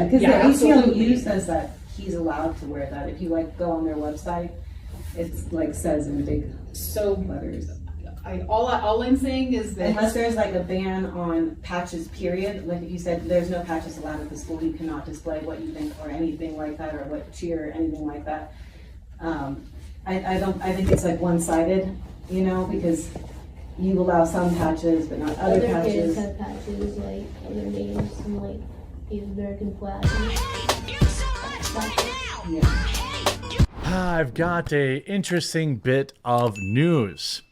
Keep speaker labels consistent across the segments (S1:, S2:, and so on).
S1: because
S2: Yeah,
S1: the ACLU
S2: absolutely.
S1: says that he's allowed to wear that. If you like go on their website, it's like says in big
S2: So
S1: letters.
S2: all I'm saying is that
S1: Unless there's like a ban on patches, period. Like if you said there's no patches allowed at the school, you cannot display what you think or anything like that, or what cheer, anything like that. I think it's like one-sided, you know, because you allow some patches but not other
S3: Other
S1: patches.
S3: kids have patches like other names and like the American flag.
S1: Yeah.
S4: I've got a interesting bit of news.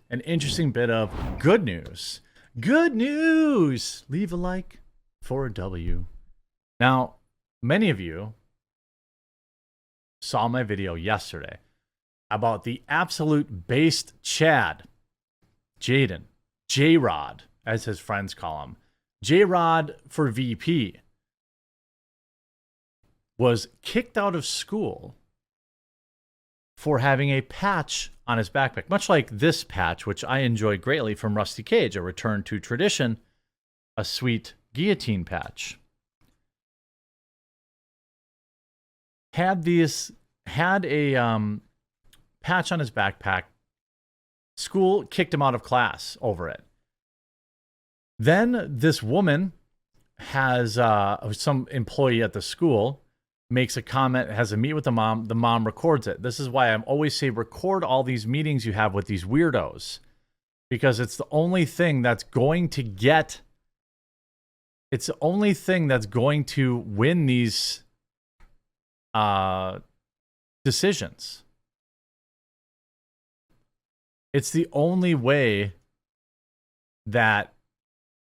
S4: An interesting bit of good news. Good news! Leave a like for a W. Now, many of you saw my video yesterday about the absolute based Chad, Jaden, J-Rod, as his friends call him. J-Rod for VP was kicked out of school for having a patch on his backpack, much like this patch, which I enjoy greatly from Rusty Cage, a return to tradition, a sweet guillotine patch. Had a patch on his backpack. School kicked him out of class over it. Then this woman has some employee at the school makes a comment, has a meet with the mom. The mom records it. This is why I always say record all these meetings you have with these weirdos, because it's the only thing that's going to get. It's the only thing that's going to win these decisions. It's the only way that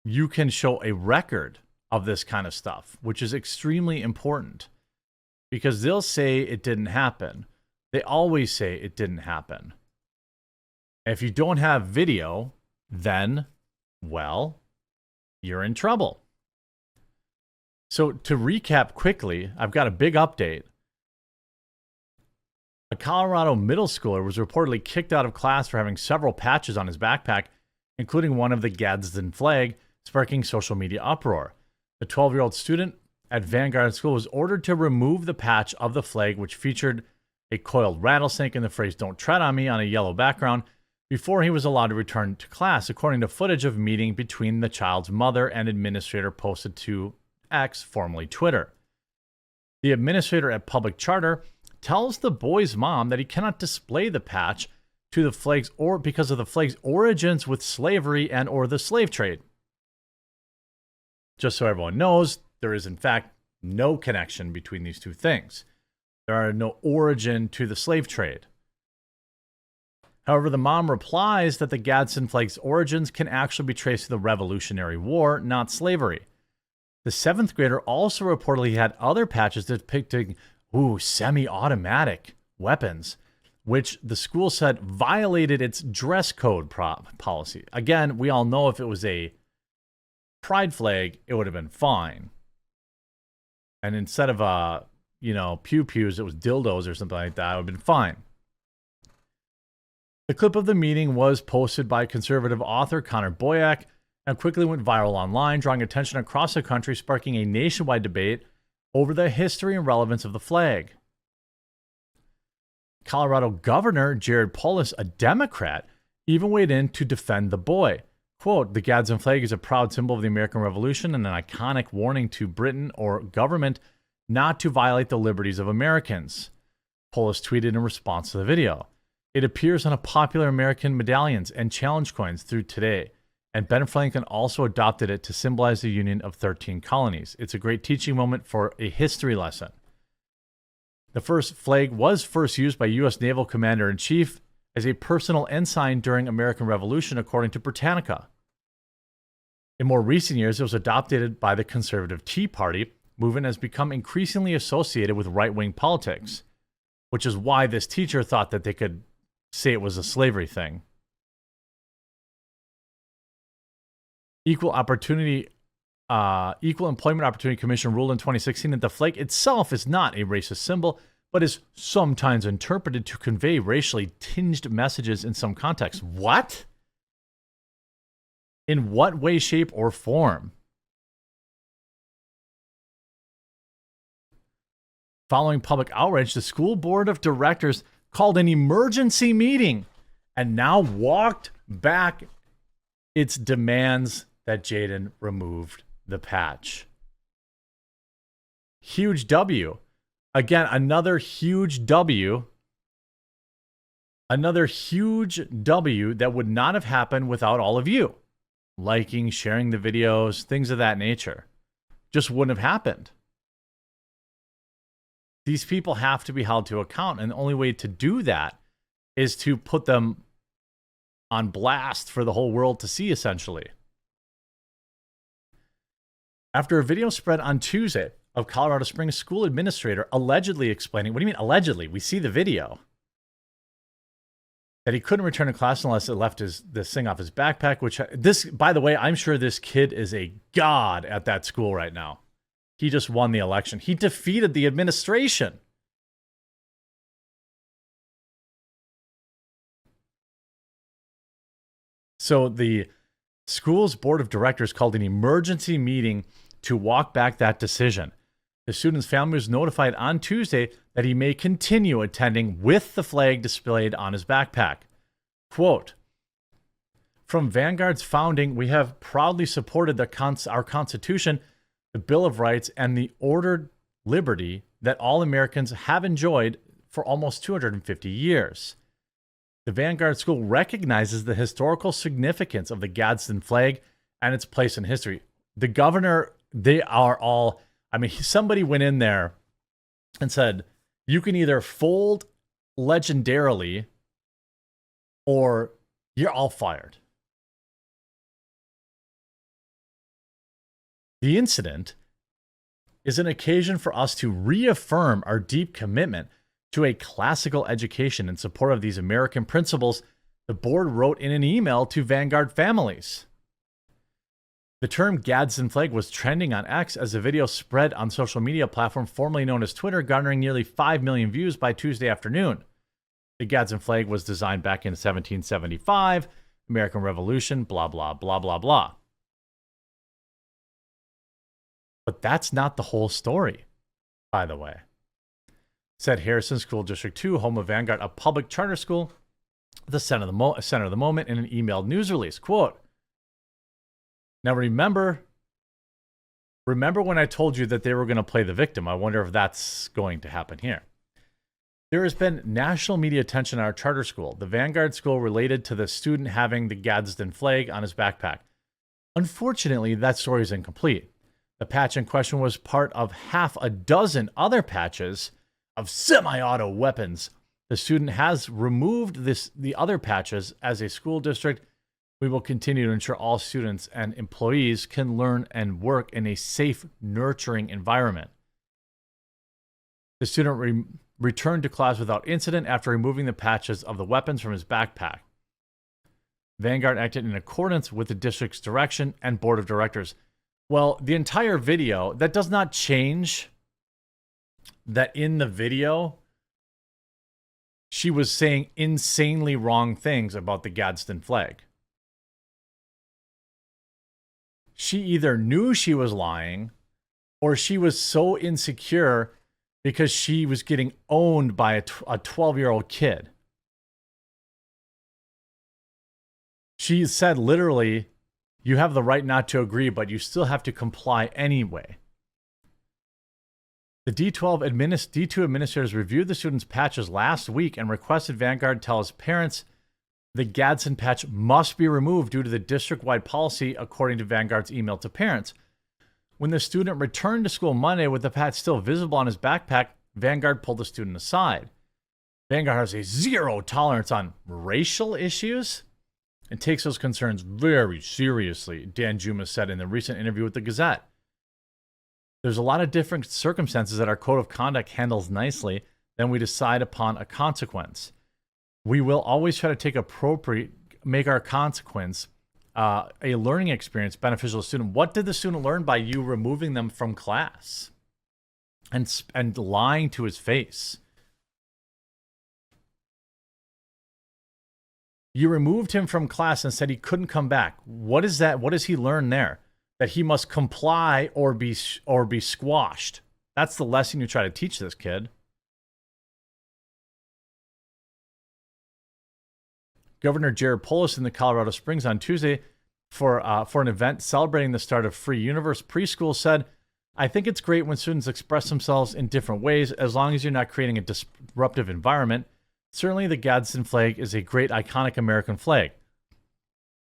S4: you can show a record of this kind of stuff, which is extremely important, because they'll say it didn't happen. They always say it didn't happen. If you don't have video, then, well, you're in trouble. So to recap quickly, I've got a big update. A Colorado middle schooler was reportedly kicked out of class for having several patches on his backpack, including one of the Gadsden flag, sparking social media uproar. The 12-year-old student at Vanguard School was ordered to remove the patch of the flag, which featured a coiled rattlesnake and the phrase "Don't tread on me" on a yellow background, before he was allowed to return to class, according to footage of meeting between the child's mother and administrator posted to X, formerly Twitter. The administrator at Public Charter tells the boy's mom that he cannot display the patch to the flag's or because of the flag's origins with slavery and or the slave trade. Just so everyone knows, there is in fact no connection between these two things. There are no origin to the slave trade. However, the mom replies that the Gadsden flag's origins can actually be traced to the Revolutionary War, not slavery. The 7th grader also reportedly had other patches depicting semi-automatic weapons, which the school said violated its dress code policy. Again, we all know if it was a pride flag, it would have been fine. And instead of pew-pews, it was dildos or something like that, it would have been fine. The clip of the meeting was posted by conservative author Connor Boyack and quickly went viral online, drawing attention across the country, sparking a nationwide debate over the history and relevance of the flag. Colorado Governor Jared Polis, a Democrat, even weighed in to defend the boy. Quote, "The Gadsden flag is a proud symbol of the American Revolution and an iconic warning to Britain or government not to violate the liberties of Americans," Polis tweeted in response to the video. "It appears on a popular American medallions and challenge coins through today, and Ben Franklin also adopted it to symbolize the union of 13 colonies. It's a great teaching moment for a history lesson." The first flag was first used by U.S. Naval Commander-in-Chief as a personal ensign during American Revolution, according to Britannica. In more recent years, it was adopted by the conservative Tea Party movement, has become increasingly associated with right-wing politics, which is why this teacher thought that they could say it was a slavery thing. Equal Employment Opportunity Commission ruled in 2016 that the flag itself is not a racist symbol, but is sometimes interpreted to convey racially tinged messages in some contexts. What? In what way, shape, or form? Following public outrage, the school board of directors called an emergency meeting and now walked back its demands that Jaden removed the patch. Huge W. Again, another huge W. Another huge W that would not have happened without all of you. Liking, sharing the videos, things of that nature. Just wouldn't have happened. These people have to be held to account, and the only way to do that is to put them on blast for the whole world to see, essentially. After a video spread on Tuesday of Colorado Springs school administrator allegedly explaining, what do you mean allegedly? We see the video. That he couldn't return to class unless it left this thing off his backpack, which this, by the way, I'm sure this kid is a god at that school right now. He just won the election. He defeated the administration. So the school's board of directors called an emergency meeting to walk back that decision. The student's family was notified on Tuesday that he may continue attending with the flag displayed on his backpack. Quote, "From Vanguard's founding, we have proudly supported our Constitution, the Bill of Rights, and the ordered liberty that all Americans have enjoyed for almost 250 years. The Vanguard School recognizes the historical significance of the Gadsden flag and its place in history." The governor, they are all, I mean, somebody went in there and said, you can either fold legendarily or you're all fired. The incident is an occasion for us to reaffirm our deep commitment to a classical education in support of these American principles, the board wrote in an email to Vanguard families. The term Gadsden flag was trending on X as the video spread on social media platform formerly known as Twitter, garnering nearly 5 million views by Tuesday afternoon. The Gadsden flag was designed back in 1775, American Revolution, blah, blah, blah, blah, blah. But that's not the whole story, by the way. Said Harrison School District 2, home of Vanguard, a public charter school, the center of the moment in an emailed news release. Quote, "Now remember when I told you that they were going to play the victim? I wonder if that's going to happen here. There has been national media attention at our charter school, the Vanguard School, related to the student having the Gadsden flag on his backpack. Unfortunately, that story is incomplete. The patch in question was part of half a dozen other patches of semi-auto weapons. The student has removed the other patches. As a school district, we will continue to ensure all students and employees can learn and work in a safe, nurturing environment. The student returned to class without incident after removing the patches of the weapons from his backpack. Vanguard acted in accordance with the district's direction and board of directors." Well, the entire video, that does not change that in the video, she was saying insanely wrong things about the Gadsden flag. She either knew she was lying or she was so insecure because she was getting owned by a 12-year-old kid. She said literally, you have the right not to agree, but you still have to comply anyway. The D2 administrators reviewed the students' patches last week and requested Vanguard tell his parents the Gadsden patch must be removed due to the district-wide policy, according to Vanguard's email to parents. When the student returned to school Monday with the patch still visible on his backpack, Vanguard pulled the student aside. Vanguard has a zero tolerance on racial issues and takes those concerns very seriously, Dan Juma said in the recent interview with the Gazette. There's a lot of different circumstances that our code of conduct handles nicely, then we decide upon a consequence. We will always try to make our consequence a learning experience beneficial to the student. What did the student learn by you removing them from class and lying to his face? You removed him from class and said he couldn't come back. What is that? What does he learn there? That he must comply or be squashed. That's the lesson you try to teach this kid. Governor Jared Polis in the Colorado Springs on Tuesday for an event celebrating the start of Free Universe Preschool said, I think it's great when students express themselves in different ways as long as you're not creating a disruptive environment. Certainly the Gadsden flag is a great iconic American flag.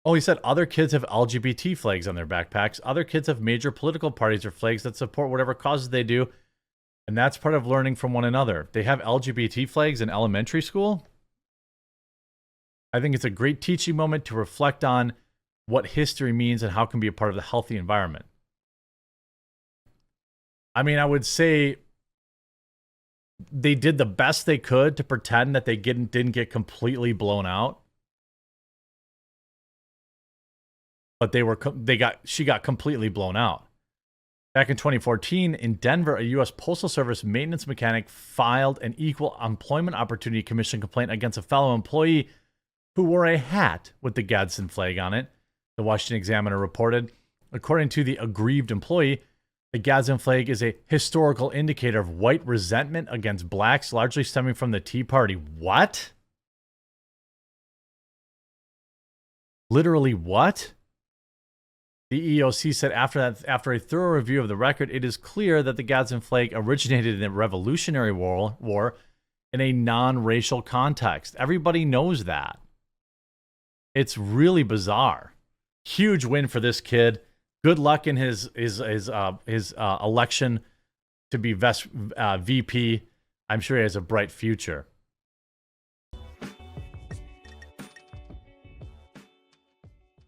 S4: Oh, he said other kids have LGBT flags on their backpacks. Other kids have major political parties or flags that support whatever causes they do. And that's part of learning from one another. They have LGBT flags in elementary school. I think it's a great teaching moment to reflect on what history means and how it can be a part of the healthy environment. I mean, I would say they did the best they could to pretend that they didn't get completely blown out. But she got completely blown out. Back in 2014, in Denver, a U.S. Postal Service maintenance mechanic filed an Equal Employment Opportunity Commission complaint against a fellow employee who wore a hat with the Gadsden flag on it, the Washington Examiner reported. According to the aggrieved employee, the Gadsden flag is a historical indicator of white resentment against blacks, largely stemming from the Tea Party. What? Literally what? The EEOC said after a thorough review of the record, it is clear that the Gadsden flag originated in the Revolutionary War in a non-racial context. Everybody knows that. It's really bizarre. Huge win for this kid. Good luck in his election to be VP. I'm sure he has a bright future.